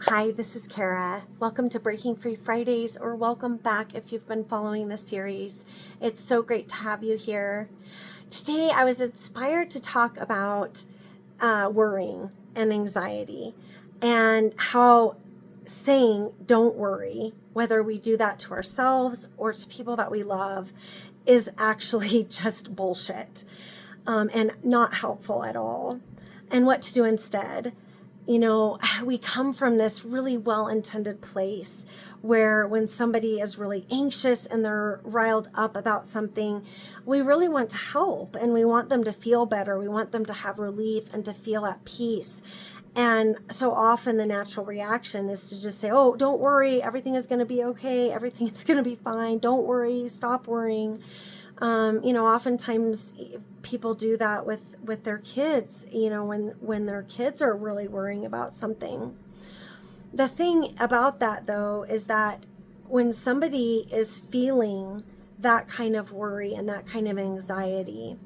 Hi, this is Kara. Welcome to Breaking Free Fridays, or welcome back if you've been following the series. It's so great to have you here. Today, I was inspired to talk about worrying and anxiety and how saying don't worry, whether we do that to ourselves or to people that we love, is actually just bullshit and not helpful at all. And what to do instead. We come from this really well-intended place where when somebody is really anxious and they're riled up about something, we really want to help and we want them to feel better. We want them to have relief and to feel at peace. And so often the natural reaction is to just say, oh, don't worry, everything is going to be okay. Everything is going to be fine. Don't worry, stop worrying. Oftentimes people do that with their kids, when their kids are really worrying about something. The thing about that, though, is that when somebody is feeling that kind of worry and that kind of anxiety,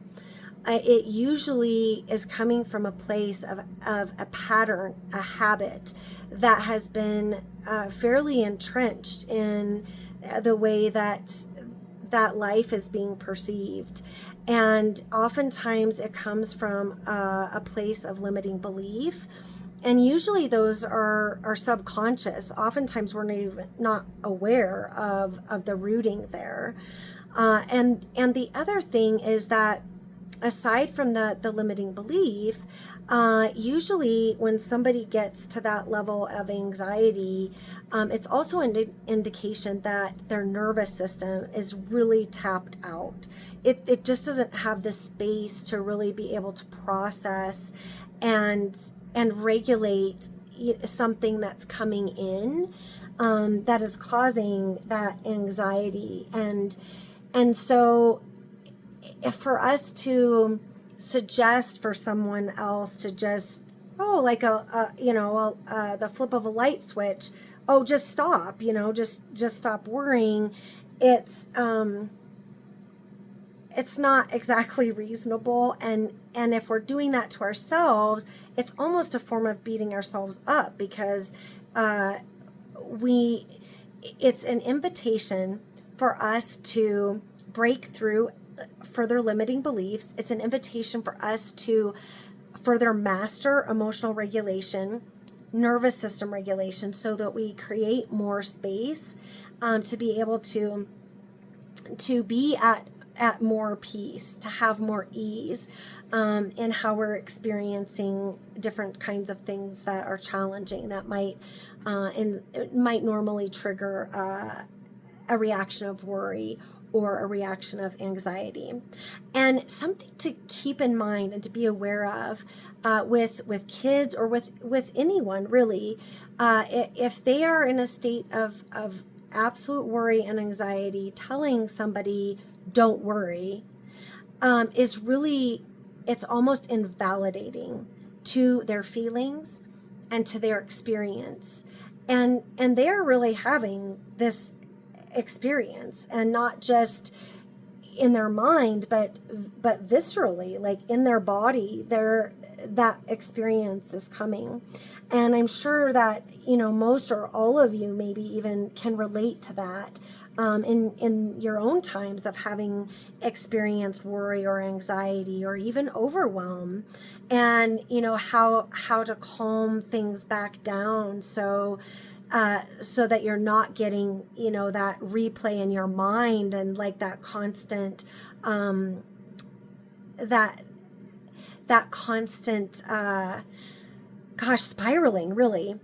it usually is coming from a place of a pattern, a habit that has been fairly entrenched in the way that life is being perceived. And oftentimes it comes from a place of limiting belief. And usually those are subconscious. Oftentimes we're not aware of the rooting there. And the other thing is that aside from the limiting belief, usually when somebody gets to that level of anxiety, it's also an indication that their nervous system is really tapped out. It just doesn't have the space to really be able to process and regulate something that's coming in, that is causing that anxiety. And so if for us to suggest for someone else to just, like the flip of a light switch, just stop, just stop worrying, it's not exactly reasonable. And if we're doing that to ourselves, it's almost a form of beating ourselves up, because it's an invitation for us to break through further limiting beliefs. It's an invitation for us to further master emotional regulation, nervous system regulation, so that we create more space to be able to be at more peace, to have more ease in how we're experiencing different kinds of things that are challenging, that might normally trigger a reaction of worry or a reaction of anxiety. And something to keep in mind and to be aware of with kids, or with anyone really, if they are in a state of absolute worry and anxiety, telling somebody don't worry is really, it's almost invalidating to their feelings and to their experience. And they're really having this experience, and not just in their mind, but viscerally, like in their body, that experience is coming. And I'm sure that most or all of you maybe even can relate to that in your own times of having experienced worry or anxiety or even overwhelm, and how to calm things back down so that you're not getting, that replay in your mind, and like that constant, that constant, spiraling, really.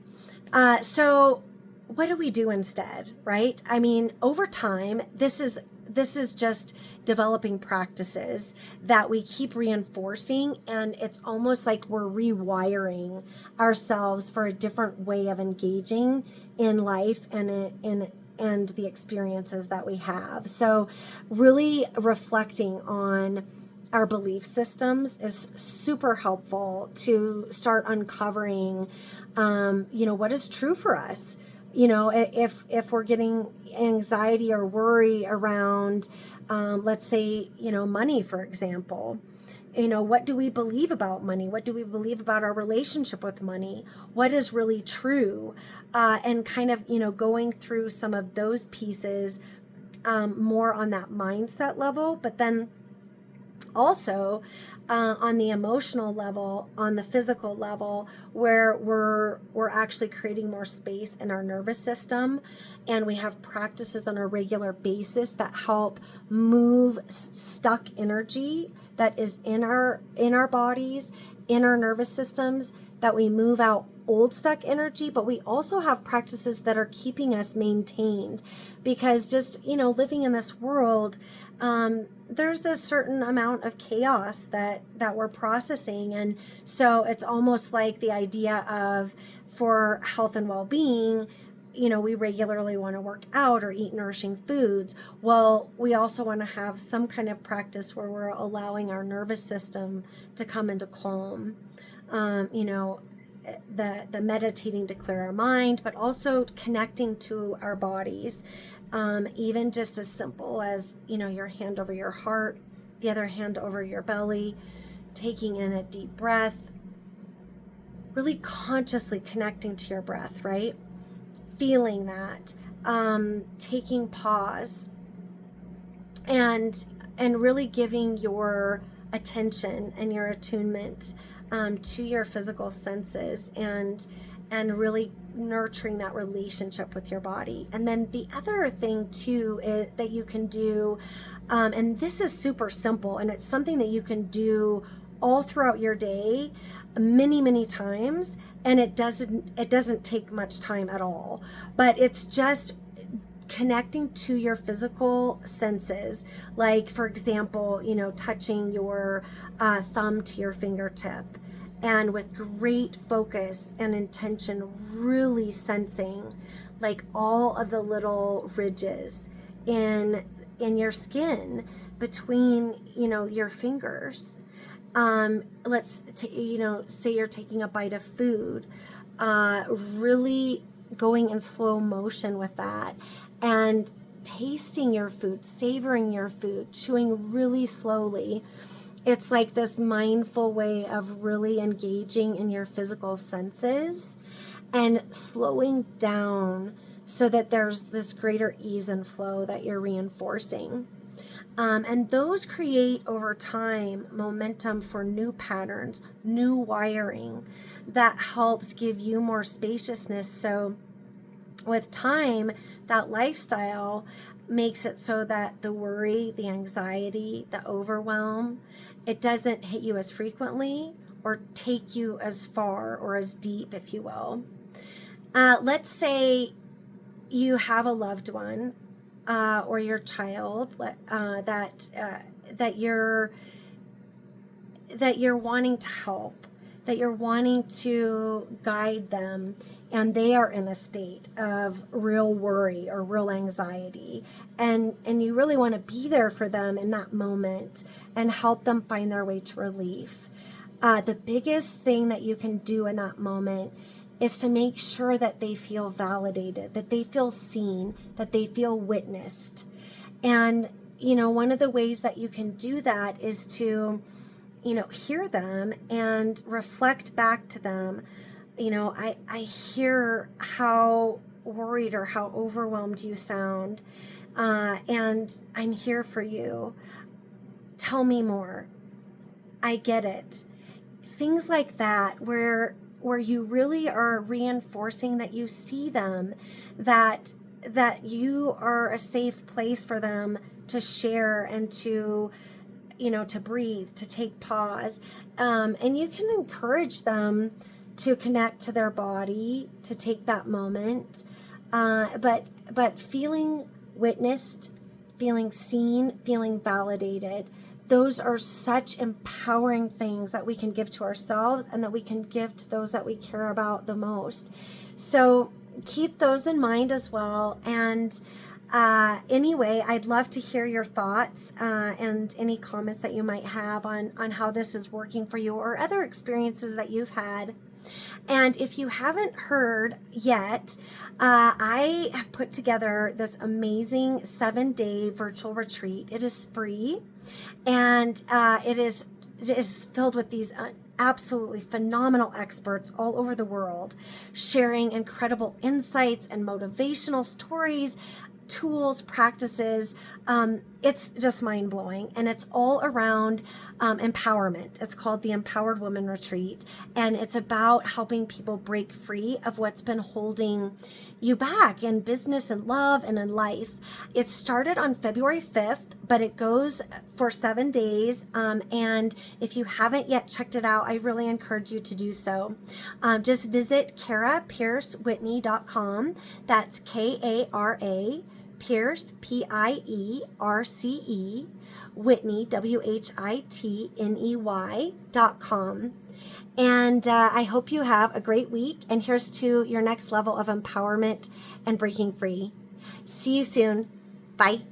So what do we do instead, right? I mean, over time, this is just developing practices that we keep reinforcing, and it's almost like we're rewiring ourselves for a different way of engaging in life and the experiences that we have. So really reflecting on our belief systems is super helpful to start uncovering, what is true for us. If we're getting anxiety or worry around, let's say, money, for example, what do we believe about money? What do we believe about our relationship with money? What is really true? And kind of, going through some of those pieces more on that mindset level, but then also on the emotional level, on the physical level, where we're actually creating more space in our nervous system, and we have practices on a regular basis that help move stuck energy that is in our bodies, in our nervous systems, that we move out old stuck energy, but we also have practices that are keeping us maintained, because just living in this world, there's a certain amount of chaos that we're processing. And so it's almost like the idea of, for health and well-being, we regularly want to work out or eat nourishing foods. Well, we also want to have some kind of practice where we're allowing our nervous system to come into calm. The meditating to clear our mind, but also connecting to our bodies. Even just as simple as, your hand over your heart, the other hand over your belly, taking in a deep breath, really consciously connecting to your breath, right? Feeling that, taking pause, and really giving your attention and your attunement to your physical senses, and really nurturing that relationship with your body. And then the other thing too is that you can do, and this is super simple, and it's something that you can do all throughout your day, many times, and it doesn't take much time at all, but it's just connecting to your physical senses. Like, for example, touching your thumb to your fingertip, and with great focus and intention, really sensing like all of the little ridges in your skin between your fingers. Say you're taking a bite of food, really going in slow motion with that, and tasting your food, savoring your food, chewing really slowly. It's like this mindful way of really engaging in your physical senses and slowing down so that there's this greater ease and flow that you're reinforcing. And those create over time momentum for new patterns, new wiring that helps give you more spaciousness. So with time, that lifestyle makes it so that the worry, the anxiety, the overwhelm, it doesn't hit you as frequently or take you as far or as deep, if you will. Let's say you have a loved one or your child that you're wanting to help, that you're wanting to guide them, and they are in a state of real worry or real anxiety, and you really want to be there for them in that moment and help them find their way to relief. The biggest thing that you can do in that moment is to make sure that they feel validated, that they feel seen, that they feel witnessed. And, one of the ways that you can do that is to, hear them and reflect back to them. I hear how worried or how overwhelmed you sound, and I'm here for you. Tell me more. I get it. Things like that, where you really are reinforcing that you see them, that you are a safe place for them to share and to breathe, to take pause, and you can encourage them to connect to their body, to take that moment, but feeling witnessed, feeling seen, feeling validated. Those are such empowering things that we can give to ourselves and that we can give to those that we care about the most. So keep those in mind as well. And anyway, I'd love to hear your thoughts and any comments that you might have on how this is working for you or other experiences that you've had. And if you haven't heard yet, I have put together this amazing 7-day virtual retreat. It is free, and it is is filled with these absolutely phenomenal experts all over the world, sharing incredible insights and motivational stories, tools, practices. It's just mind blowing, and it's all around empowerment. It's called the Empowered Woman Retreat, and it's about helping people break free of what's been holding you back in business and love and in life. It started on February 5th, but it goes for 7 days. And if you haven't yet checked it out, I really encourage you to do so. Just visit KaraPierceWhitney.com. That's Kara Pierce, Pierce, Whitney, WHITNEY.com. And I hope you have a great week. And here's to your next level of empowerment and breaking free. See you soon. Bye.